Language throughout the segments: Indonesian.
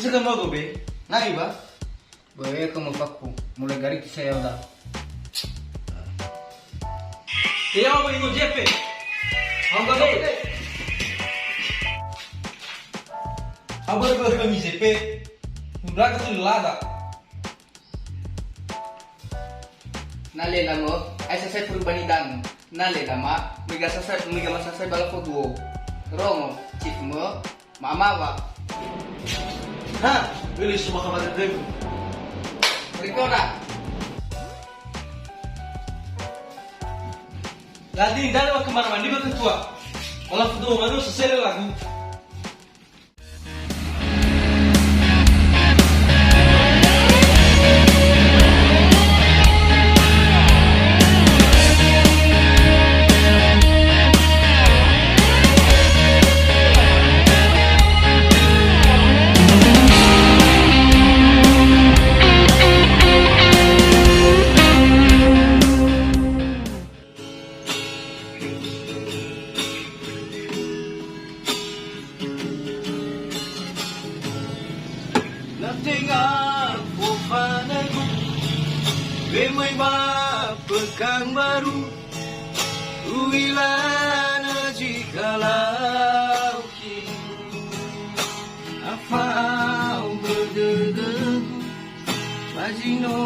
ka mo be? Na iba? Boy, kamu fakku. Mulai dari saya udah. Iya mo ingo jefe. Hangga be. Abar ba kami jefe? Mula ka tu lada. Nalela mo, ay sasay perubahan nalela ma, miga masasay bala ko duo. Romo, chief mo, mamawa. Ha, bilis mo ka matadrego. Rikona. Ladi dalawa ka manaman, di ba ketua? Wala ko duo manu sa sele lagu. Tinggal panaku, lemai pekan baru, uilana jikalau kini, apa berdegu, majino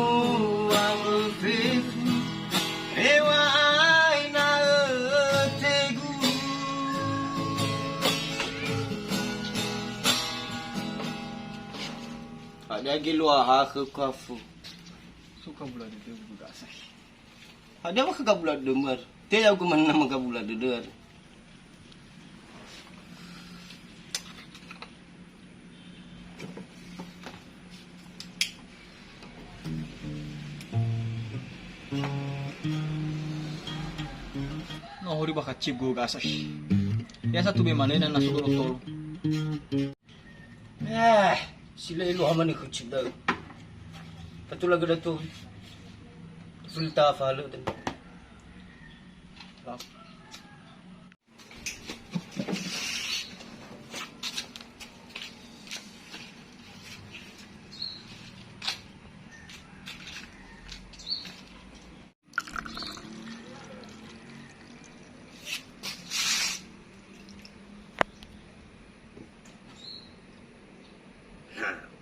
amefefu, ewa aina tegu. Ada gilwa ha ke kafu. Suka bulan de buka sah. Ada mah ke bulan demar. Teh aku mana nama ke bulan de. No hori baka chip go gasas. Ya satu be manena na suguro tolo. Sila ilo haman ni kucing dah. Patulah gada tu. Sulta falo dan.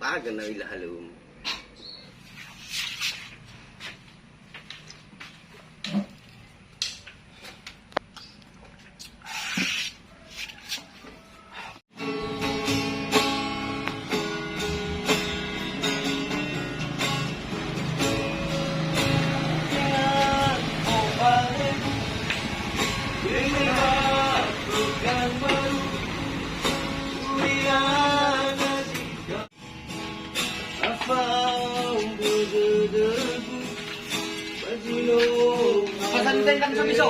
Bagan na ilah halum. Pasantin kan sa miso.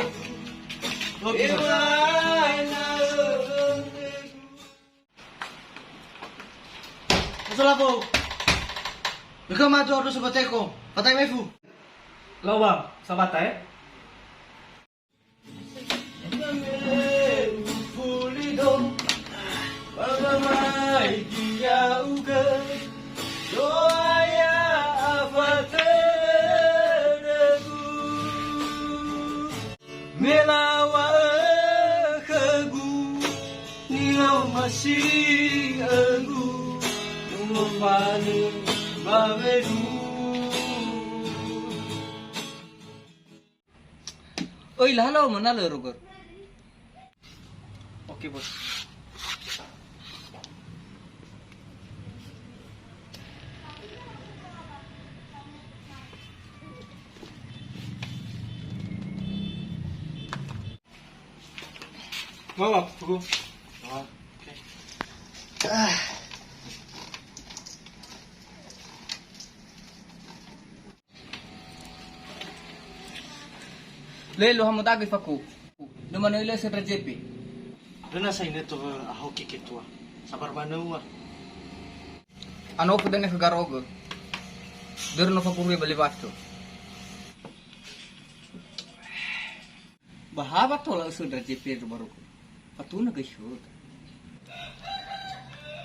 Masalah po. Ikaw mato sa batay ko. Patay may fu. Lawang sa batay. Bagamai dia uga doaya afategu melawa kegu nilau masih agu numani babedu. Oi, lahalaw mo na laro. Oke bos. Bawa buku. Oke. Lelo hamu tagi faku. Dumano ilo sa RJP. Doon na sa inyo to ako kikitwa. Sabar manawa. Ano po din kagarogo? Duro na fakuri balibato. Bahaba tola sa RJP baru. Patuna ga shoot.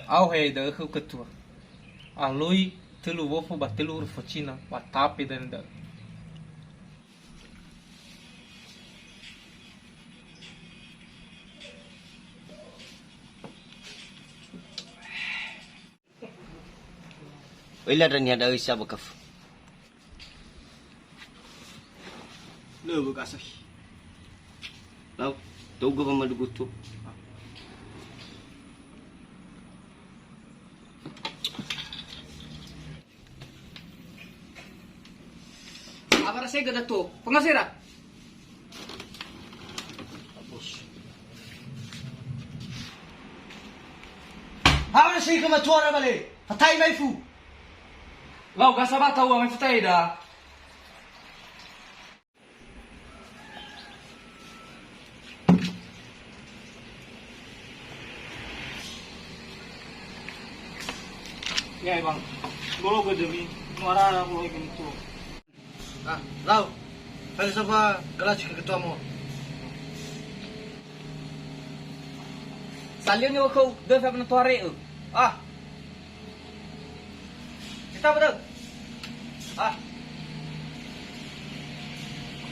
Aw hey da ko katwa. Aloi telu wofo ba telu huruf Cina ba tape dan da. Wala rin niya daw siya bakaf. Le bugasay. Law, tugo pa madugot to. Apa rasanya gada tuh? Pengasira. Hawa si ka matuara bale. Patay mai fu. Lau gak sabar tahu amai futai dah. Ya bang, golo gue demi muara aku ikan itu. Ah, Lau. Pwede sa ba galas ka ketua mo? Salian ni kau dah sampai tuare. Ah. Kita betul. Ah.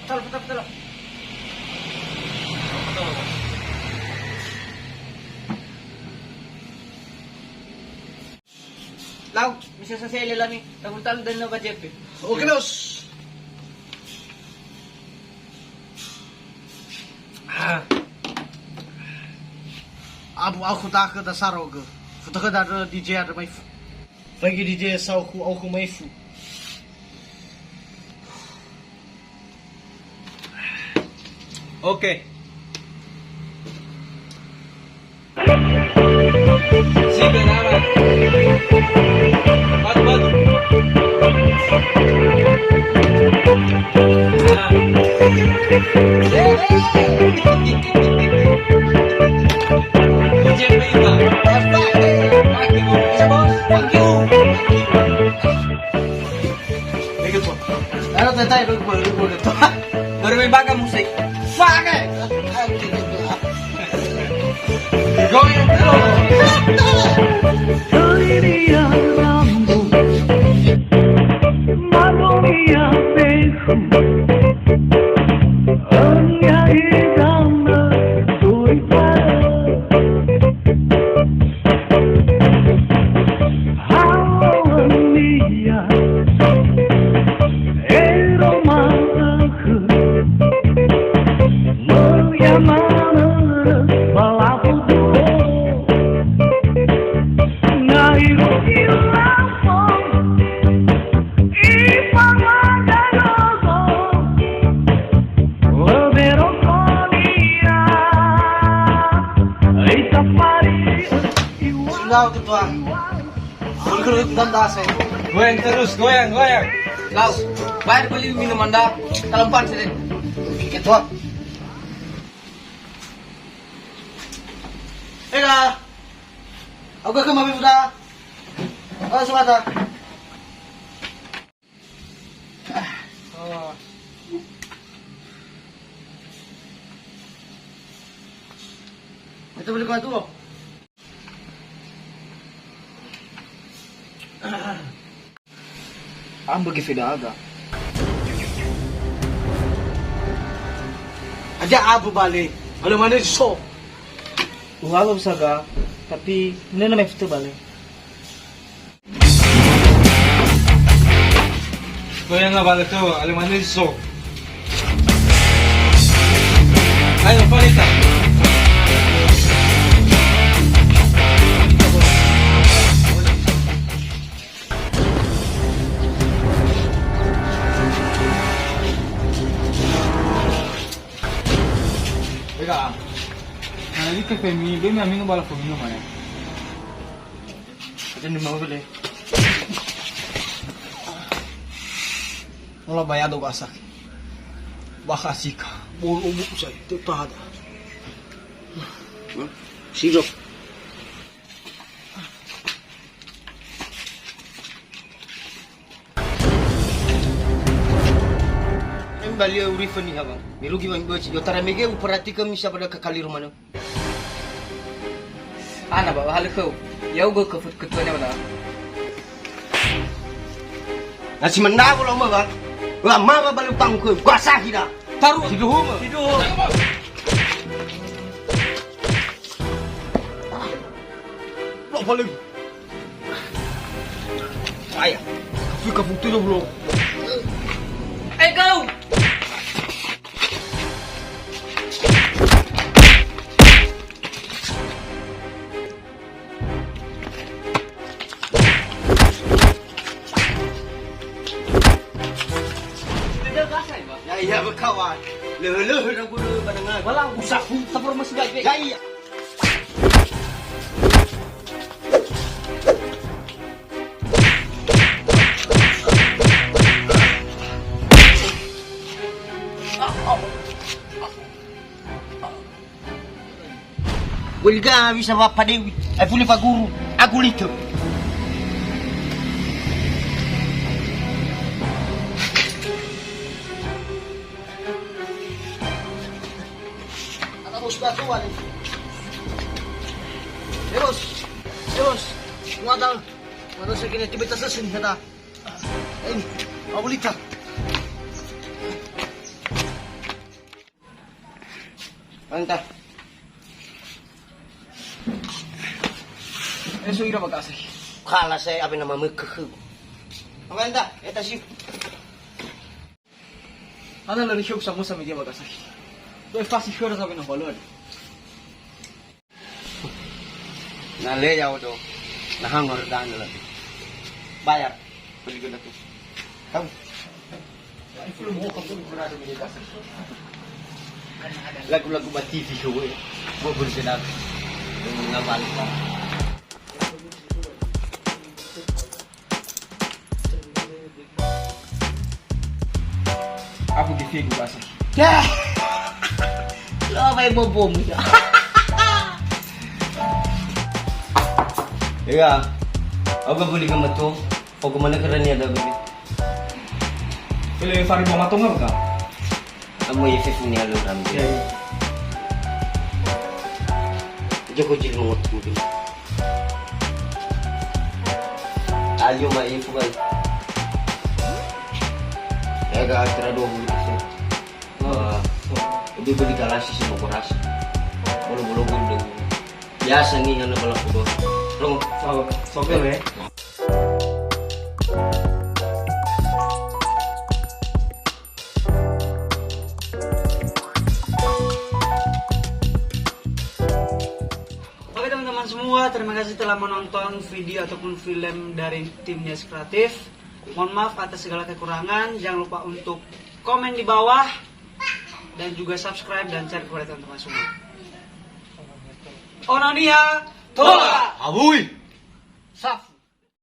Betul. Lau, bisa sa sele lami. Tagul-talo din na ba, Jeff? Okay, Los. Abu aku tak da sarog. Futa ka da DJ ada mai fu. Pagi DJ sa aku mai fu. Oke. Sige naman. Batu. Ano tayo lugo to. Baru main baga musik. Fuck it. Goyang Sudah ketua. Kuluk danda saya. Goyang terus, goyang. Lau, bayar beli minum anda. Kalampan sedih. Ketua. Ega. Aku ke mami sudah. Oh, semata. Oh. Itu beli kau tu. Ang bagi fidaga. Aja abu balik. Kalau mana so. Uhawa saga, tapi hindi na may fito bale. Goyang nga ba ito? Alimanin so. Ayo, palitan. Teka, nanalik ka kami, doon namin ang balak pag-inom ay. Ada ni mau beli. Wala bayado ka sa akin. Baka sika. Buro mo sa ito tada. Siro. Bali refund ni habang. Mirugi bang baca. Yo tara mege uperati kami siapa pada kekali rumah no. Ana ba hal kau. Yau go ka fut ketuanya mana? Nasi mendago lo mah bang. Wah mama balik tangku, gua sakit dah. Taruh. Tidur mah. Tidur. Lo balik. Ayah. Fica futuro bro. Kau! Ya iya berkawan. Leleh dah gua badangan. Walau usah tapor masih lagi. Ya iya. Wilga bisa apa dewi? Aku lihat guru. Aku lihat. Anak bos batuan. Terus. Muatan sa kinatibita sa sinhata. Ay, abulita. Mantap. Eso ira magkasay. Kala saya apa nama mekeh. Mantap. Eta sih. Ano lang siya sa mo sa media magkasay. Doy fast sure sabi ng balon. Nale ya do. Nahangor dan lagi. Bayar. Beli guna tu. Kamu. Lagu-lagu buat TV gue. Gue bersenang. Ngapal. Ako gifigo kasay. Ya. Lo may bom ya. Iya. Aku beli kamu tuh. Pokok mana keren ya dah beli. Pili fari mo matong nga ka. Kamu ya punya lu ramai. Joko jil mengut mungkin. Ayo mai fugai. Ya gak kira 20%. Ini beli galasi sih mau keras. Bulu-bulu gundeng. Biasa nih yang balap kudo. Rong, Sogel eh. Oke teman-teman semua, terima kasih telah menonton video ataupun film dari tim Yes Kreatif. Mohon maaf atas segala kekurangan. Jangan lupa untuk komen di bawah dan juga subscribe dan share kepada teman-teman semua. Ononia, Tola! Abui. Saf.